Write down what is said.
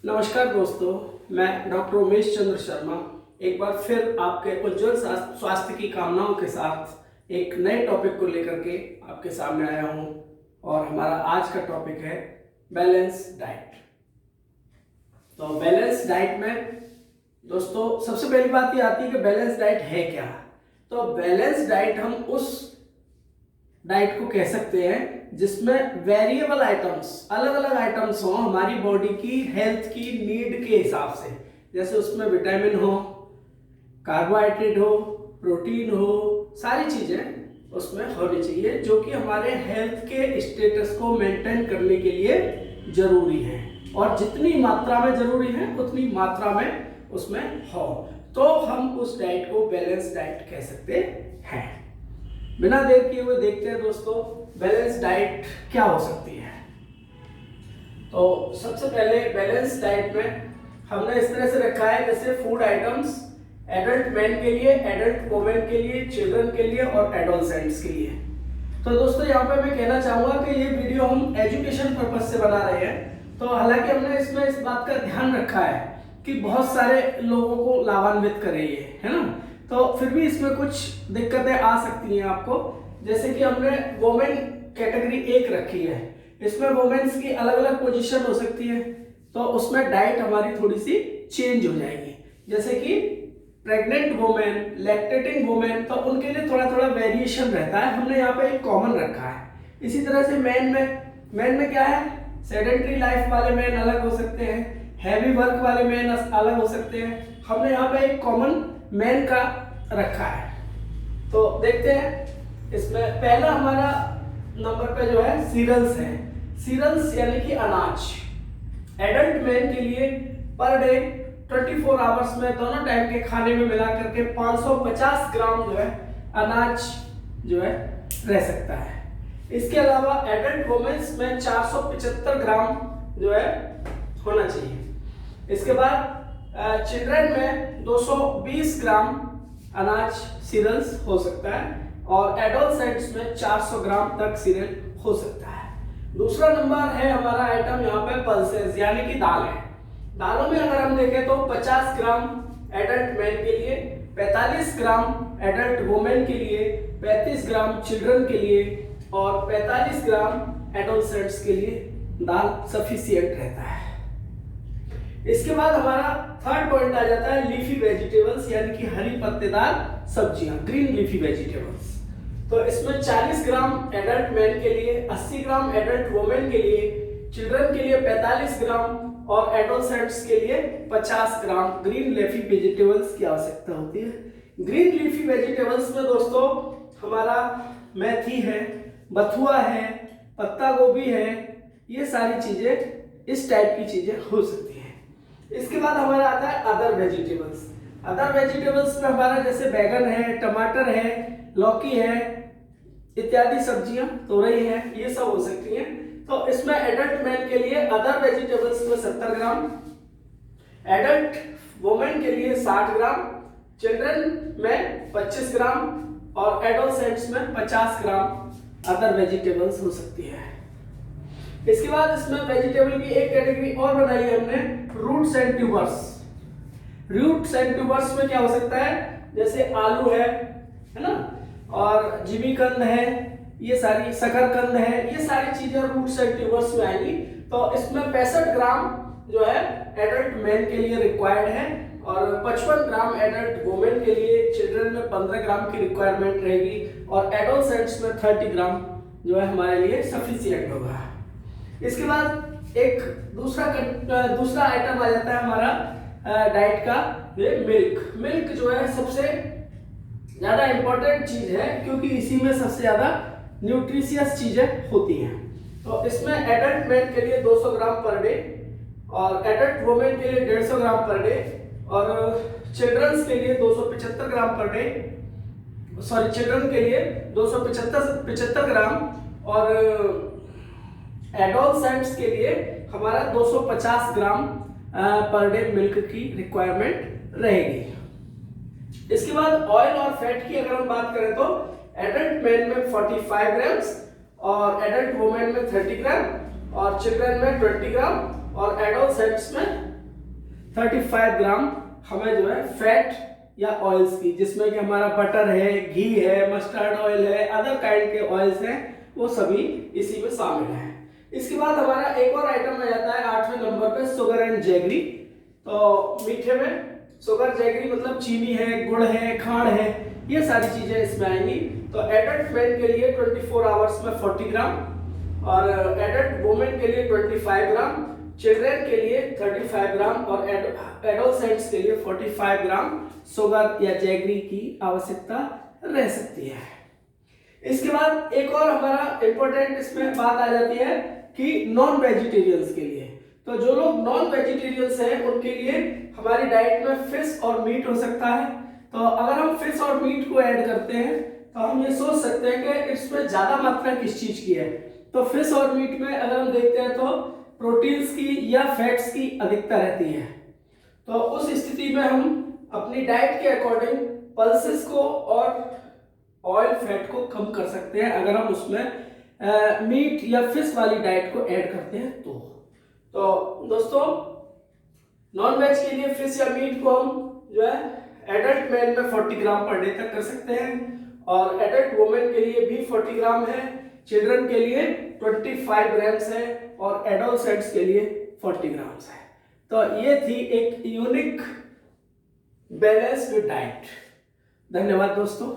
नमस्कार दोस्तों, मैं डॉक्टर उमेश चंद्र शर्मा एक बार फिर आपके उज्जवल स्वास्थ्य की कामनाओं के साथ एक नए टॉपिक को लेकर के आपके सामने आया हूं। और हमारा आज का टॉपिक है बैलेंस डाइट। तो बैलेंस डाइट में दोस्तों सबसे पहली बात ये आती है कि बैलेंस डाइट है क्या। तो बैलेंस डाइट हम उस डाइट को कह सकते हैं जिसमें वेरिएबल आइटम्स, अलग अलग आइटम्स हो हमारी बॉडी की हेल्थ की नीड के हिसाब से। जैसे उसमें विटामिन हो, कार्बोहाइड्रेट हो, प्रोटीन हो, सारी चीजें उसमें होनी चाहिए जो कि हमारे हेल्थ के स्टेटस को मेंटेन करने के लिए जरूरी है। और जितनी मात्रा में जरूरी है उतनी मात्रा में उसमें हो, तो हम उस डाइट को बैलेंस डाइट कह सकते हैं। बिना देर किए हुए देखते हैं दोस्तों बैलेंस डाइट क्या हो सकती है। तो सबसे पहले बैलेंस डाइट में हमने इस तरह से रखा है जैसे फूड आइटम्स एडल्ट मैन के लिए, एडल्ट वुमेन के लिए, चिल्ड्रन के लिए और एडोलसेंट्स के लिए। तो दोस्तों यहाँ पे मैं कहना चाहूँगा कि ये वीडियो हम एजुकेशन पर्पज से बना रहे हैं। तो हालांकि हमने इसमें इस बात का ध्यान रखा है कि बहुत सारे लोगों को लाभान्वित करे ये, है ना। तो फिर भी इसमें कुछ दिक्कतें आ सकती हैं आपको। जैसे कि हमने वोमेन कैटेगरी एक रखी है, इसमें वोमेन्स की अलग अलग पोजीशन हो सकती है, तो उसमें डाइट हमारी थोड़ी सी चेंज हो जाएगी। जैसे कि प्रेग्नेंट वोमेन, लैक्टेटिंग वोमेन, तो उनके लिए थोड़ा थोड़ा वेरिएशन रहता है, हमने यहाँ पे एक कॉमन रखा है। इसी तरह से मैन में क्या है, सेडेंटरी लाइफ वाले मैन अलग हो सकते हैं, हैवी वर्क वाले मैन अलग हो सकते हैं। हमने यहाँ पे एक कॉमन मैन का रखा है। तो देखते हैं इसमें पहला हमारा नंबर पे जो है सीरियल्स है। सीरियल्स यानी कि अनाज। एडल्ट मैन के लिए पर डे 24 आवर्स में दोनों टाइम के खाने में मिला करके 550 ग्राम जो है अनाज जो है रह सकता है। इसके अलावा एडल्ट वुमेन्स में 475 ग्राम जो है होना चाहिए। इसके बाद चिल्ड्रन में 220 ग्राम अनाज सीरियल्स हो सकता है और एडोलसेंट्स में 400 ग्राम तक सीरियल हो सकता है। दूसरा नंबर है हमारा आइटम यहाँ पे पल्सेस यानी कि दाल है। दालों में अगर हम देखें तो 50 ग्राम एडल्ट मैन के लिए, 45 ग्राम एडल्ट वुमेन के लिए, 35 ग्राम चिल्ड्रन के लिए और 45 ग्राम एडोलसेंट्स के लिए दाल सफिशिएंट रहता है। इसके बाद हमारा थर्ड पॉइंट आ जाता है लीफी वेजिटेबल्स यानी कि हरी पत्तेदार सब्जियां, ग्रीन लीफी वेजिटेबल्स। तो इसमें 40 ग्राम एडल्ट मैन के लिए, 80 ग्राम एडल्ट वुमेन के लिए, चिल्ड्रन के लिए 45 ग्राम और एडोलसेंट्स के लिए 50 ग्राम ग्रीन लीफी वेजिटेबल्स की आवश्यकता होती है। ग्रीन लीफी वेजिटेबल्स में दोस्तों हमारा मेथी है, बथुआ है, पत्ता गोभी है, ये सारी चीजें इस टाइप की चीजें हो सकती हैं। इसके बाद हमारा आता है अदर वेजिटेबल्स। अदर वेजिटेबल्स में हमारा जैसे बैगन है, टमाटर है, लौकी है इत्यादि सब्जियां, तोरई है, ये सब हो सकती हैं। तो इसमें एडल्ट मैन के लिए अदर वेजिटेबल्स में 70 ग्राम, एडल्ट वुमेन के लिए 60 ग्राम, चिल्ड्रन में 25 ग्राम और एडोलसेंट्स में 50 ग्राम अदर वेजिटेबल्स हो सकती है। इसके बाद इसमें वेजिटेबल की एक कैटेगरी और बनाई है हमने, roots and tubers. Roots and tubers में क्या हो सकता है, जैसे आलू है ना, और जिमीकंद है, ये सारी शकरकंद है, ये सारी चीजें रूट्स एंड ट्यूबर्स में आएंगी। तो इसमें 65 ग्राम जो है एडल्ट मैन के लिए रिक्वायर्ड है और 55 ग्राम एडल्ट वुमेन के लिए, चिल्ड्रन में 15 ग्राम की रिक्वायरमेंट रहेगी और एडोलसेंट्स में 30 ग्राम जो है हमारे लिए सफिशिएंट होगा। इसके बाद एक दूसरा आइटम आ जाता है हमारा डाइट का, मिल्क। मिल्क जो है सबसे ज्यादा इंपॉर्टेंट चीज है क्योंकि इसी में सबसे ज्यादा न्यूट्रिशियस चीजें होती हैं। तो इसमें एडल्ट मैन के लिए 200 ग्राम पर डे और एडल्ट वुमेन के लिए 150 ग्राम पर डे और चिल्ड्रंस के लिए 275 ग्राम पर डे, सॉरी चिल्ड्रन के लिए 275 ग्राम और एडोलसेंट्स के लिए हमारा 250 ग्राम पर डे मिल्क की रिक्वायरमेंट रहेगी। इसके बाद ऑयल और फैट की अगर हम बात करें तो एडल्ट मैन में 45 ग्राम्स और एडल्ट वुमेन में 30 ग्राम और चिल्ड्रन में 20 ग्राम और एडोलसेंट्स में 35 ग्राम हमें जो है फैट या ऑयल्स की, जिसमें कि हमारा बटर है, घी है, मस्टर्ड ऑयल है, अदर काइंड के ऑयल्स हैं, वो सभी इसी में शामिल हैं। इसके बाद हमारा एक और आइटम आ जाता है 8वें नंबर पे, शुगर एंड जैगरी। तो मीठे में शुगर जैगरी मतलब चीनी है, गुड़ है, खांड है, ये सारी चीजें इसमें आएंगी। तो एडल्ट मैन के लिए 24 आवर्स में 40 ग्राम और एडल्ट वुमेन के लिए 25 ग्राम, चिल्ड्रेन के लिए 35 ग्राम और एडोलसेंट्स के लिए 45 ग्राम शुगर या जैगरी की आवश्यकता रह सकती है। इसके बाद एक और हमारा इंपॉर्टेंट इसमें बात आ जाती है कि नॉन वेजिटेरियंस के लिए। तो जो लोग नॉन वेजिटेरियंस हैं उनके लिए हमारी डाइट में फिश और मीट हो सकता है। तो अगर हम फिश और मीट को ऐड करते हैं तो हम ये सोच सकते हैं कि इसमें ज्यादा मात्रा किस चीज की है। तो फिश और मीट में अगर हम देखते हैं तो प्रोटीन्स की या फैट्स की अधिकता रहती है। तो उस स्थिति में हम अपनी डाइट के अकॉर्डिंग पल्सेस को और ऑयल फैट को कम कर सकते हैं अगर हम उसमें मीट या फिश वाली डाइट को ऐड करते हैं। तो दोस्तों, नॉन वेज के लिए फिश या मीट को हम जो है एडल्ट मैन में 40 ग्राम पर डे तक कर सकते हैं और एडल्ट वुमेन के लिए भी 40 ग्राम है, चिल्ड्रन के लिए 25 ग्राम्स है और एडोलसेंट्स के लिए 40 ग्राम्स है। तो ये थी एक यूनिक बैलेंस्ड डाइट। धन्यवाद दोस्तों।